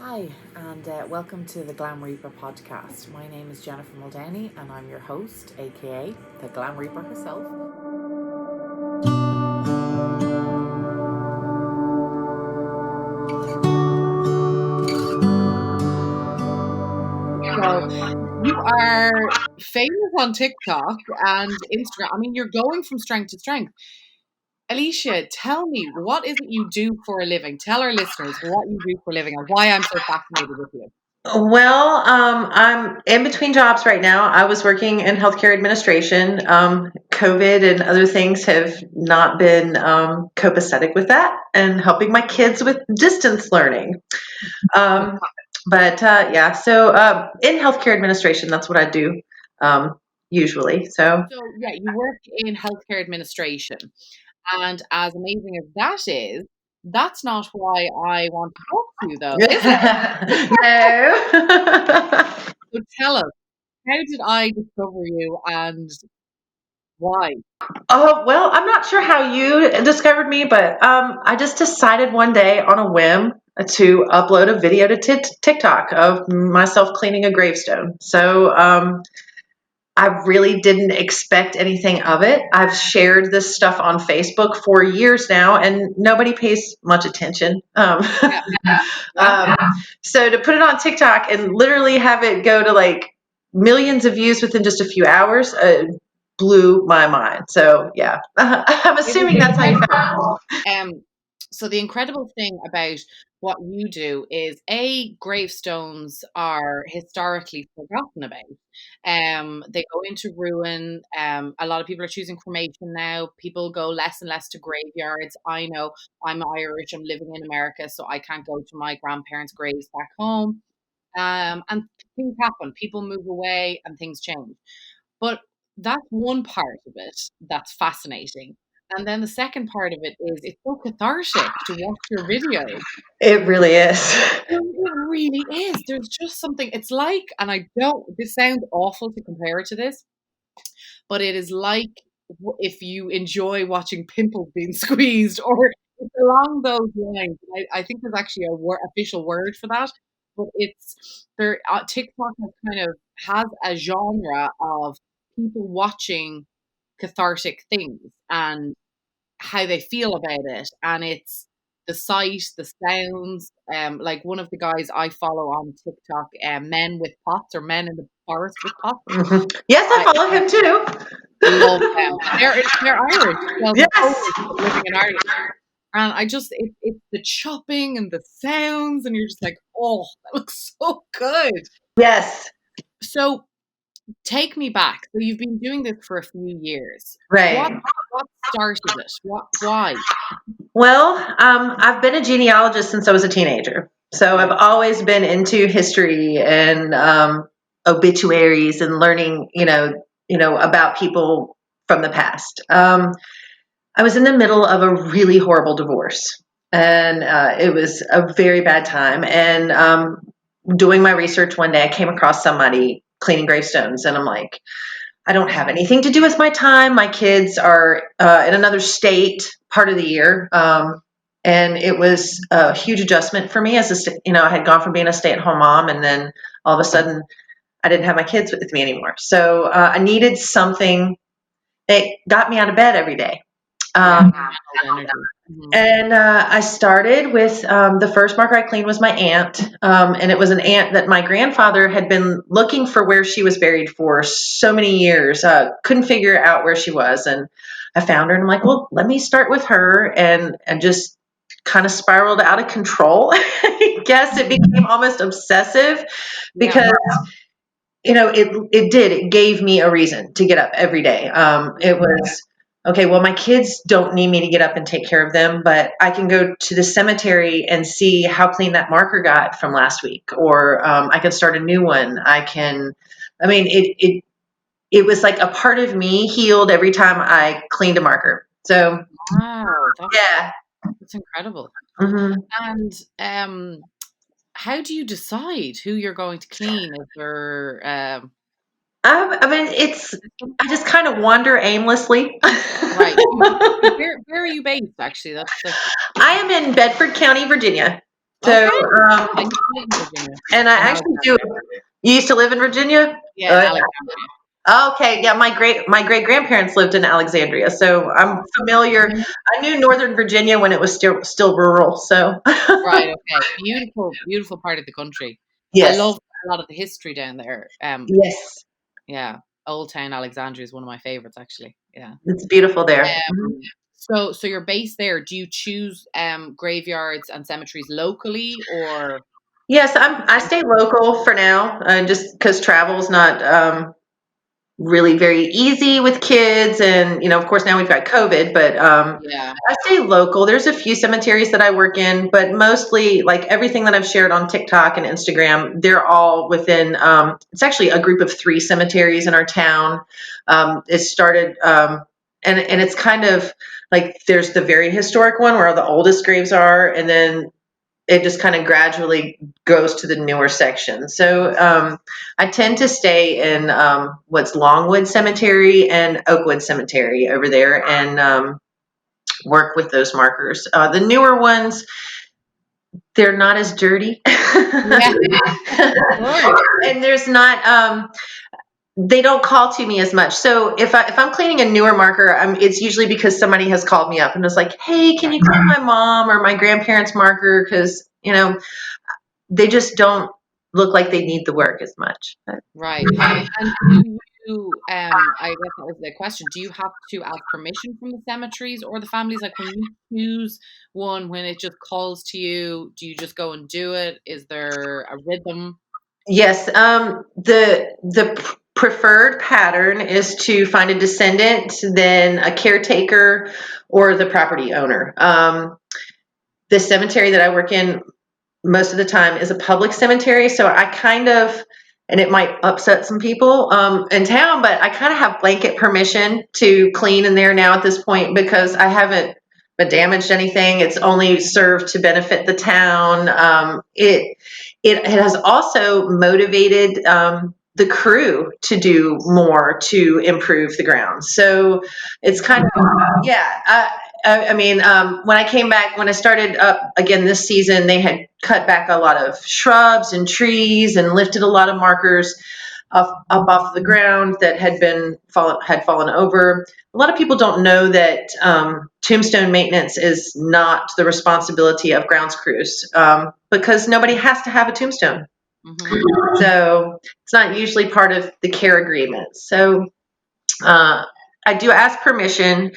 Hi, and welcome to the Glam Reaper podcast. My name is Jennifer Muldowney, and I'm your host, aka the Glam Reaper herself. So you are famous on TikTok and Instagram. I mean, you're going from strength to strength. Alicia, tell me, what is it you do for a living? Tell our listeners what you do for a living and why I'm so fascinated with you. Well, I'm in between jobs right now. I was working in healthcare administration. COVID and other things have not been copacetic with that and helping my kids with distance learning. Um, but in healthcare administration, that's what I do usually. So, So, yeah, you work in healthcare administration. And as amazing as that is, that's not why I want to talk to you, though, is it? no. So tell us, how did I discover you and why? Oh, well, I'm not sure how you discovered me, but I just decided one day on a whim to upload a video to TikTok of myself cleaning a gravestone. So I really didn't expect anything of it. I've shared this stuff on Facebook for years now, and nobody pays much attention. Yeah, yeah. So to put it on TikTok and literally have it go to like millions of views within just a few hours blew my mind. So yeah, I'm It was assuming that's how you incredible. found So the incredible thing about what you do is gravestones are historically forgotten about. They go into ruin. A lot of people are choosing cremation now. People go less and less to graveyards. I know I'm Irish. I'm living in America, so I can't go to my grandparents' graves back home. And things happen. People move away, and things change. But that's one part of it that's fascinating. And then the second part of it is it's so cathartic to watch your videos. it. It really is. It really is. There's just something, it's like, and I don't, this sounds awful to compare it to this, but it is like if you enjoy watching pimples being squeezed, or it's along those lines. I think there's actually official word for that, but it's there. TikTok has kind of has a genre of people watching cathartic things and how they feel about it, and it's the sight, the sounds. Like one of the guys I follow on TikTok, men with pots or men in the forest with pots. Yes, I I, follow him too. love them. And they're Irish. Well, they're Yes. Polish, but living in Ireland. And it's the chopping and the sounds, and you're just like, oh, that looks so good. Yes. So take me back. So you've been doing this for a few years. What Right. what started it? Why? Well, I've been a genealogist since I was a teenager. So I've Right. always been into history and obituaries and learning, about people from the past. I was in the middle of a really horrible divorce, and it was a very bad time. And doing my research one day, I came across somebody cleaning gravestones, and I'm like, I don't have anything to do with my time. My kids are in another state part of the year. And it was a huge adjustment for me I had gone from being a stay-at-home mom, and then all of a sudden I didn't have my kids with me anymore. So I needed something that got me out of bed every day. Yeah. Um, Energy. Hmm. and I started with the first marker I cleaned was my aunt. And it was an aunt that my grandfather had been looking for where she was buried for so many years, couldn't figure out where she was. And I found her, and I'm like, well, let me start with her. And just kind of spiraled out of control. I guess it became almost obsessive Yeah. because it gave me a reason to get up every day. It was okay. Well, my kids don't need me to get up and take care of them, but I can go to the cemetery and see how clean that marker got from last week, or I can start a new one. It was like a part of me healed every time I cleaned a marker. So Wow, yeah. that's incredible. hmm And how do you decide who you're going to clean? Is there it's system? I just kind of wander aimlessly. Right. Where are you based? Actually, that's I am in Bedford County, Virginia. So, Okay. um, I used to live in Virginia, and I in actually do. Alexandria. You used to live in Virginia? Yeah, in Alexandria. Okay, yeah, my great grandparents lived in Alexandria, so I'm familiar. Mhm. I knew Northern Virginia when it was still rural. So, Right. Okay. Beautiful, beautiful part of the country. I yes, love a lot of the history down there. yes, Yeah, Old Town Alexandria is one of my favorites, actually. Yeah. it's beautiful there. So you're based there. Do you choose graveyards and cemeteries locally, or Yes, I stay local for now, just because travel's not really very easy with kids, and of course now we've got COVID, but yeah, I stay local. There's a few cemeteries that I work in, but mostly like everything that I've shared on TikTok and Instagram, they're all within. It's actually a group of 3 cemeteries in our town. It started, and it's kind of like there's the very historic one where the oldest graves are, and then it just kind of gradually goes to the newer section. So I tend to stay in what's Longwood Cemetery and Oakwood Cemetery over there, and work with those markers. The newer ones, they're not as dirty. yeah, of course. And there's not they don't call to me as much. So if I'm cleaning a newer marker, it's usually because somebody has called me up and was like, "Hey, can you clean my mom or my grandparents' marker?" Because they just don't look like they need the work as much. Right. And do you, I guess that was the question. Do you have to ask permission from the cemeteries or the families? Like when you choose one, when it just calls to you, do you just go and do it? Is there a rhythm? Yes, the preferred pattern is to find a descendant, then a caretaker, or the property owner. The cemetery that I work in most of the time is a public cemetery, so I kind of, and it might upset some people in town, but I kind of have blanket permission to clean in there now at this point because I haven't damaged anything. It's only served to benefit the town. It has also motivated the crew to do more to improve the grounds. So it's kind of, yeah. I mean, when I came back, when I started up again this season, they had cut back a lot of shrubs and trees and lifted a lot of markers up off the ground that had fallen over. A lot of people don't know that tombstone maintenance is not the responsibility of grounds crews because nobody has to have a tombstone. Hmm. So it's not usually part of the care agreement. So I do ask permission.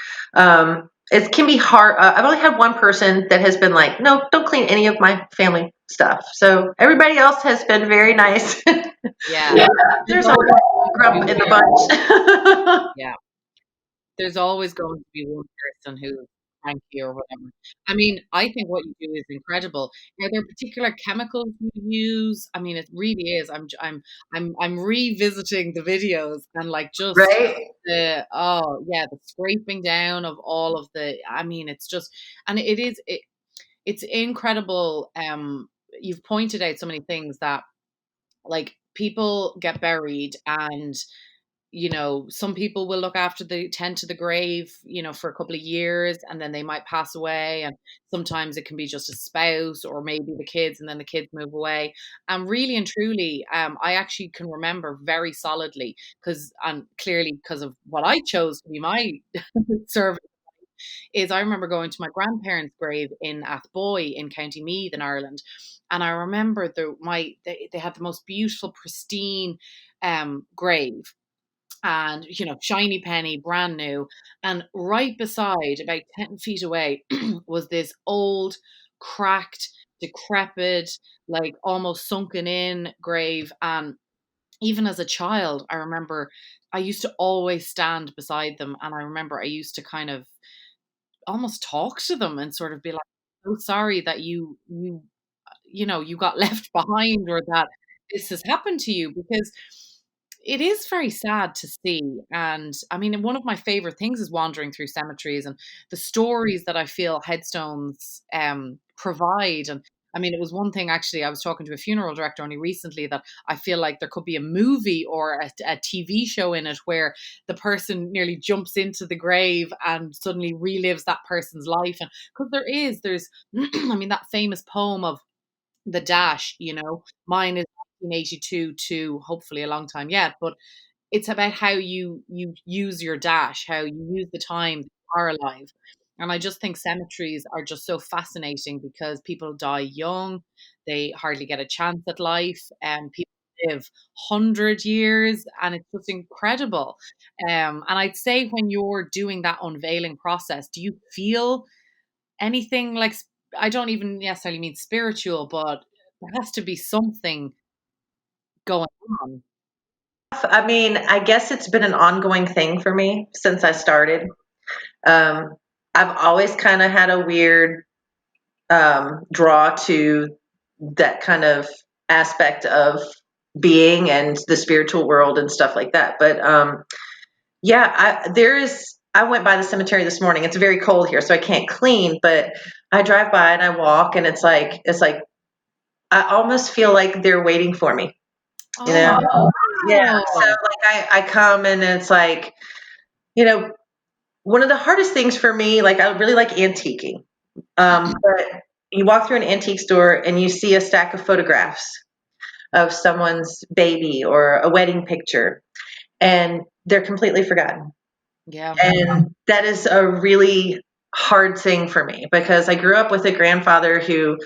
It can be hard. I've only had one person that has been like, no, don't clean any of my family stuff. So everybody else has been very nice. Yeah. Yeah, There's there's always always a going to grump in be the bunch. yeah. There's always going to be one person who's cranky or whatever. I mean, I think what you do is incredible. Are there particular chemicals you use? I mean, it really is. I'm revisiting the videos and like just Right? the scraping down of all of the. I mean, it's just and it's incredible. You've pointed out so many things that like people get buried and some people will look after the tend to the grave, for a couple of years and then they might pass away. And sometimes it can be just a spouse or maybe the kids and then the kids move away. And really and truly, I actually can remember very solidly and clearly because of what I chose to be my service is I remember going to my grandparents' grave in Athboy in County Meath in Ireland. And I remember they had the most beautiful, pristine grave and shiny penny brand new, and right beside about 10 feet away was this old cracked decrepit like almost sunken in grave. And even as a child I remember I used to always stand beside them, and I remember I used to kind of almost talk to them and sort of be like, so sorry that you got left behind or that this has happened to you, because it is very sad to see. And I mean, one of my favorite things is wandering through cemeteries and the stories that I feel headstones provide. And I mean, it was one thing actually, I was talking to a funeral director only recently that I feel like there could be a movie or a TV show in it where the person nearly jumps into the grave and suddenly relives that person's life. And because there's, I mean, that famous poem of the dash, you know. Mine is 1982 to hopefully a long time yet, but it's about how you use your dash, how you use the time that you are alive. And I just think cemeteries are just so fascinating because people die young, they hardly get a chance at life, and people live 100 years, and it's just incredible. And I'd say when you're doing that unveiling process, do you feel anything like I don't even necessarily mean spiritual, but there has to be something going on. I mean, I guess it's been an ongoing thing for me since I started. Um, I've always kind of had a weird draw to that kind of aspect of being and the spiritual world and stuff like that. But yeah, I went by the cemetery this morning. It's very cold here, so I can't clean, but I drive by and I walk, and it's like I almost feel like they're waiting for me, you know? Oh, Yeah. So wow. like I come and it's like, you know, one of the hardest things for me, like I really like antiquing. But you walk through an antique store and you see a stack of photographs of someone's baby or a wedding picture, and they're completely forgotten. Yeah. And that is a really hard thing for me because I grew up with a grandfather who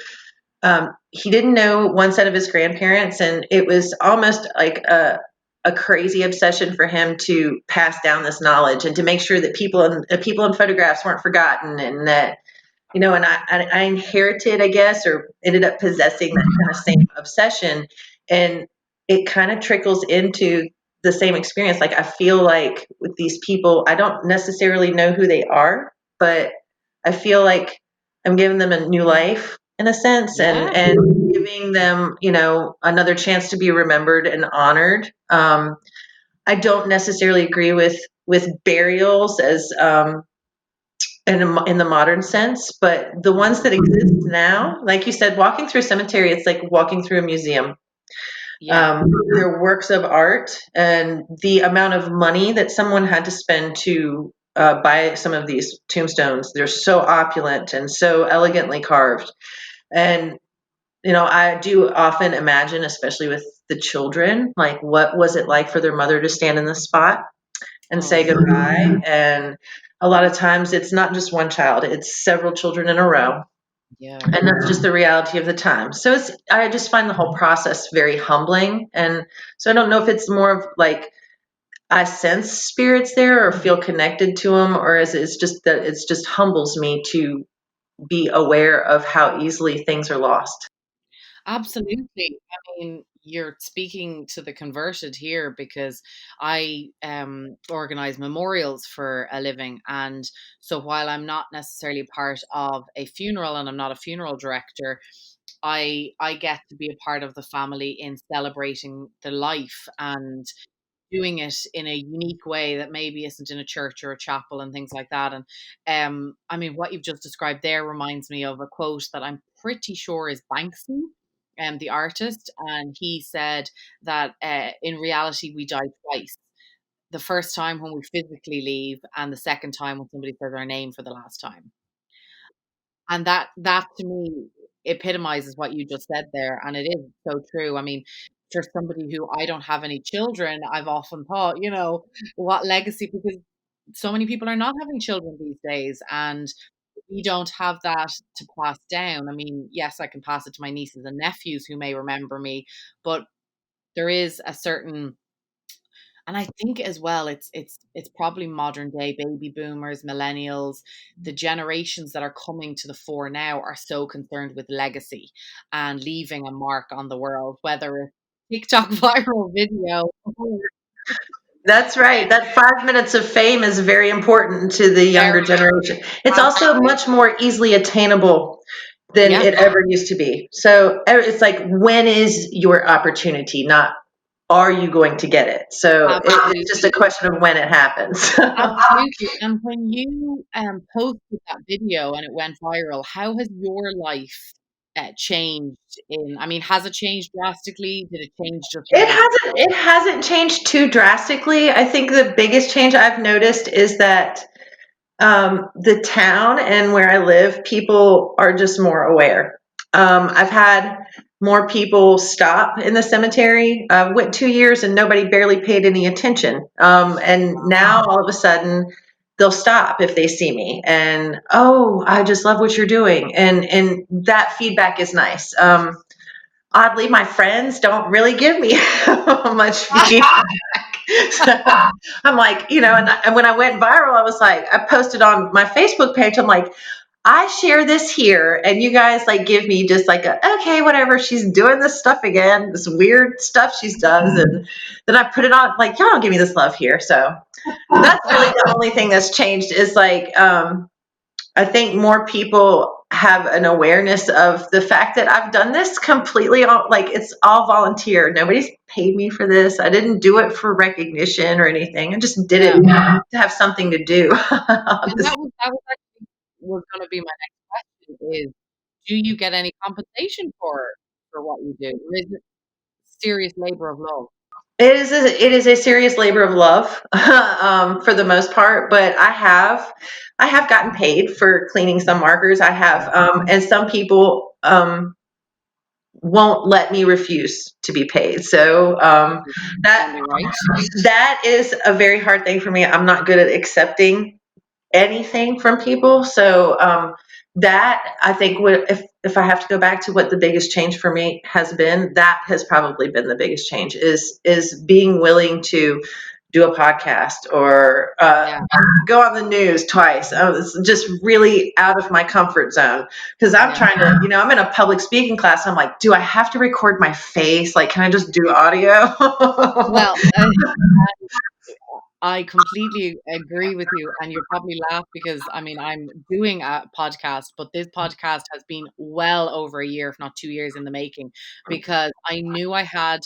he didn't know one set of his grandparents, and it was almost like a crazy obsession for him to pass down this knowledge and to make sure that people in photographs weren't forgotten, and that and I inherited, I guess, or ended up possessing that kind of same obsession, and it kind of trickles into the same experience. Like I feel like with these people, I don't necessarily know who they are, but I feel like I'm giving them a new life in a sense, and Yeah. giving them, another chance to be remembered and honored. I don't necessarily agree with burials as in the modern sense, but the ones that exist now, like you said, walking through a cemetery, it's like walking through a museum. Yeah. They're works of art, and the amount of money that someone had to spend to buy some of these tombstones, they're so opulent and so elegantly carved. And, I do often imagine, especially with the children, like what was it like for their mother to stand in the spot and Oh, say yeah. goodbye? And a lot of times it's not just one child, it's several children in a row. Yeah. And that's just the reality of the time. So I just find the whole process very humbling. And so I don't know if it's more of like I sense spirits there or feel connected to them, or is it's just that it's just humbles me to be aware of how easily things are lost. Absolutely. I mean, you're speaking to the converted here because I organize memorials for a living. And so while I'm not necessarily part of a funeral and I'm not a funeral director, I get to be a part of the family in celebrating the life and doing it in a unique way that maybe isn't in a church or a chapel and things like that. And I mean, what you've just described there reminds me of a quote that I'm pretty sure is Banksy, the artist, and he said that in reality we die twice. The first time when we physically leave, and the second time when somebody says our name for the last time. And that to me epitomizes what you just said there, and it is so true. I mean, for somebody who I don't have any children, I've often thought, what legacy, because so many people are not having children these days, and we don't have that to pass down. I mean, yes, I can pass it to my nieces and nephews who may remember me, but there is a certain, and I think as well, it's probably modern day baby boomers, millennials, the generations that are coming to the fore now are so concerned with legacy and leaving a mark on the world, whether it's TikTok viral video. That's right. That 5 minutes of fame is very important to the younger Very, generation. It's also absolutely. much more easily attainable than Yeah, it ever used to be. So it's like, when is your opportunity? Not are you going to get it? So it's just a absolutely. question of when it happens. Absolutely. And when you posted that video and it went viral, how has your life changed I mean, has it changed drastically? Did it change just It right? hasn't changed too drastically. I think the biggest change I've noticed is that the town and where I live, people are just more aware. I've had more people stop in the cemetery. I went 2 years and nobody barely paid any attention. And now all of a sudden they'll stop if they see me and, oh, I just love what you're doing. And that feedback is nice. Oddly, my friends don't really give me much feedback. So I'm like, and when I went viral, I was like, I posted on my Facebook page, I'm like, I share this here, and you guys like give me just like okay, whatever. She's doing this stuff again, this weird stuff she does, and then I put it on like, y'all don't give me this love here. So that's really the only thing that's changed is like, I think more people have an awareness of the fact that I've done this completely like it's all volunteer. Nobody's paid me for this. I didn't do it for recognition or anything. I just did it to have something to do. And that was actually was going to be my next question: is do you get any compensation for what you do, or is it serious labor of love? It is a serious labor of love, for the most part. But I have gotten paid for cleaning some markers. I have, and some people won't let me refuse to be paid. So that Right. that is a very hard thing for me. I'm not good at accepting anything from people. So that I think would, if I have to go back to what the biggest change for me has been, that has probably been the biggest change is being willing to do a podcast or go on the news twice. It's just really out of my comfort zone because I'm trying to, I'm in a public speaking class. I'm like, do I have to record my face? Like, can I just do audio? Well, I completely agree with you, and you'll probably laugh because I mean I'm doing a podcast, but this podcast has been well over a year, if not 2 years, in the making, because I knew I had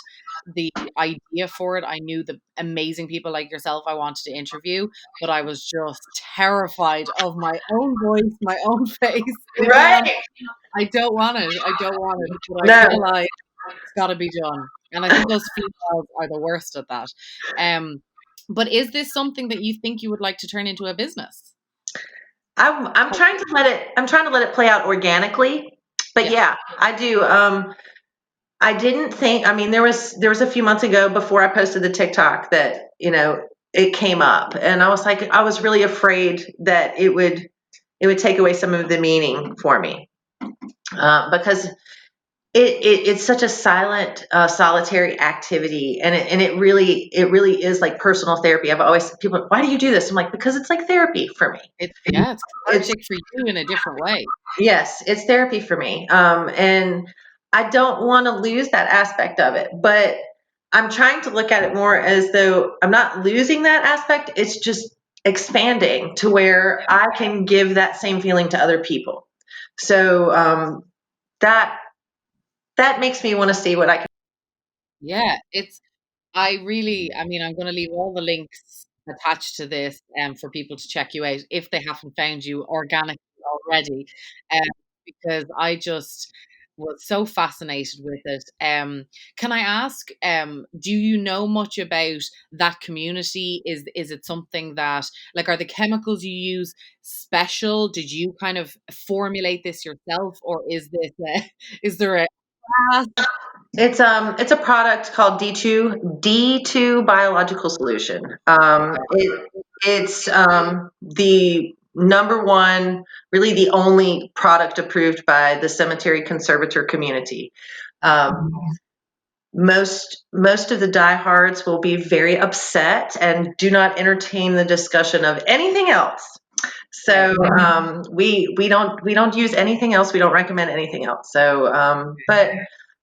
the idea for it. I knew the amazing people like yourself I wanted to interview, but I was just terrified of my own voice, my own face. Right. I don't want it. I don't want it, but I No. feel like it's got to be done, and I think us females are the worst at that. Um, but is this something that you think you would like to turn into a business? I'm trying to let it play out organically. But yeah, I do. I didn't think, I mean, there was a few months ago before I posted the TikTok that, it came up and I was like, I was really afraid that it would take away some of the meaning for me. Because it's such a silent, solitary activity, and it really is like personal therapy. I've always people, why do you do this? I'm like, because it's like therapy for me. It's It's cathartic for you in a different way. Yes, it's therapy for me. And I don't want to lose that aspect of it, but I'm trying to look at it more as though I'm not losing that aspect. It's just expanding to where I can give that same feeling to other people. So that that makes me want to see what I can. Yeah, I mean, I'm going to leave all the links attached to this for people to check you out if they haven't found you organically already, um, because I just was so fascinated with it. Can I ask, do you know much about that community? Is it something that, like, are the chemicals you use special? Did you kind of formulate this yourself, or is this is there a class? It's a product called D2 biological solution. It's the number one, really the only product approved by the cemetery conservator community. Um, most of the diehards will be very upset and do not entertain the discussion of anything else. So we don't use anything else. We don't recommend anything else. So but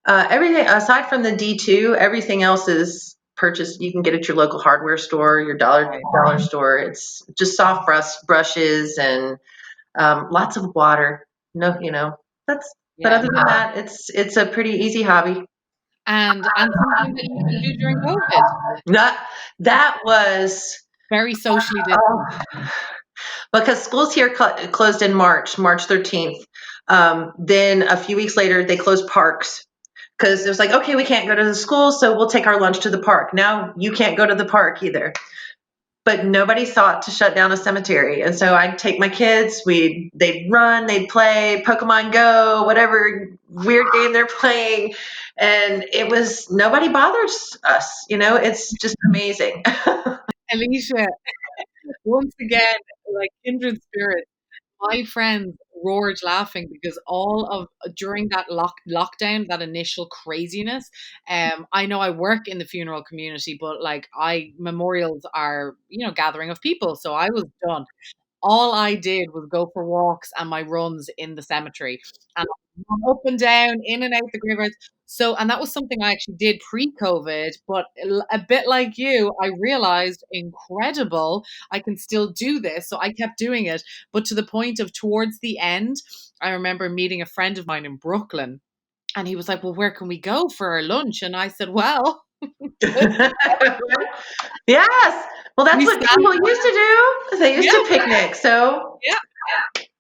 everything aside from the D2, everything else is purchased. You can get at your local hardware store, your dollar store. It's just soft brushes and lots of water. No, that's. But Yeah. other than that, it's a pretty easy hobby. And something that you can do during COVID. That was Very socially distant. because schools here closed in March 13th. Then a few weeks later, they closed parks because it was like, okay, we can't go to the school, so we'll take our lunch to the park. Now you can't go to the park either. but nobody sought to shut down a cemetery. And so I'd take my kids, they'd run, they'd play Pokemon Go, whatever weird game they're playing. And nobody bothers us, it's just amazing. Alicia, once again, like kindred spirits, my friends roared laughing because all of during that lockdown, that initial craziness. I know I work in the funeral community, but like memorials are, gathering of people. So I was done. All I did was go for walks and my runs in the cemetery and up and down, in and out the graveyards. So, and that was something I actually did pre-COVID, but a bit like you, I realized incredible, I can still do this. So I kept doing it, but to the point of towards the end, I remember meeting a friend of mine in Brooklyn and he was like, well, where can we go for our lunch? And I said, well, Yes. Well, that's we what stand. people used to do. They used to picnic. So Yeah.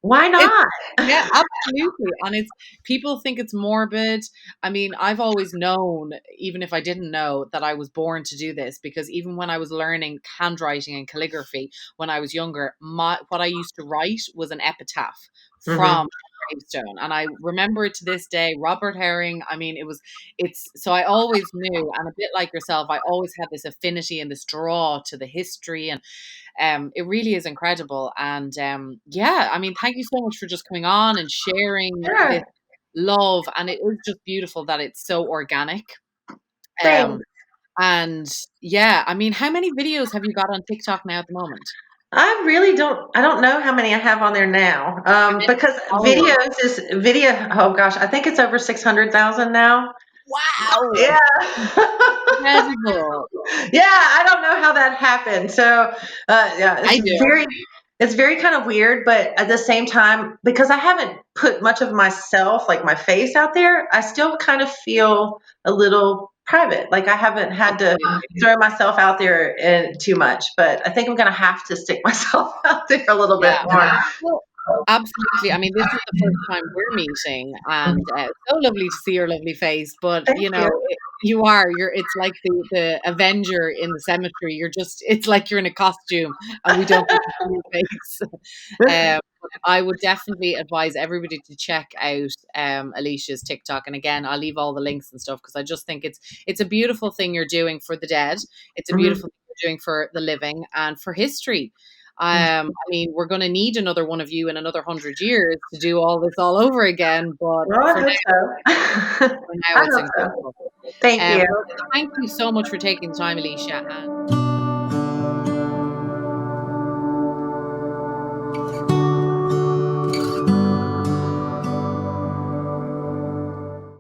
why not? Yeah, absolutely. And people think it's morbid. I mean, I've always known, even if I didn't know, that I was born to do this because even when I was learning handwriting and calligraphy when I was younger, what I used to write was an epitaph from gravestone. And I remember it to this day, Robert Herring. I mean, so I always knew, and a bit like yourself, I always had this affinity and this draw to the history and it really is incredible. And yeah, I mean, thank you so much for just coming on and sharing this Sure. love. And it is just beautiful that it's so organic. Thanks. And yeah, I mean, how many videos have you got on TikTok now at the moment? I don't know how many I have on there now. Because Followers. oh gosh, I think it's over 600,000 now. Wow. Yeah. Incredible. Yeah, I don't know how that happened. So, yeah, I do. it's very kind of weird, but at the same time, because I haven't put much of myself, like my face out there, I still kind of feel a little private. Like I haven't had to throw myself out there too much, but I think I'm going to have to stick myself out there a little bit Yeah. more. Well, absolutely. I mean, this is the first time we're meeting, and so lovely to see your lovely face. But Thank you. it's like the Avenger in the cemetery. It's like you're in a costume, and we don't get to see your face. I would definitely advise everybody to check out Alicia's TikTok. And again, I'll leave all the links and stuff because I just think it's a beautiful thing you're doing for the dead. It's a beautiful thing you're doing for the living and for history. I mean, we're going to need another one of you in another 100 years to do all this all over again. But Well, I for hope so. now, I it's hope so. incredible. Thank you. Well, thank you so much for taking the time, Alicia. And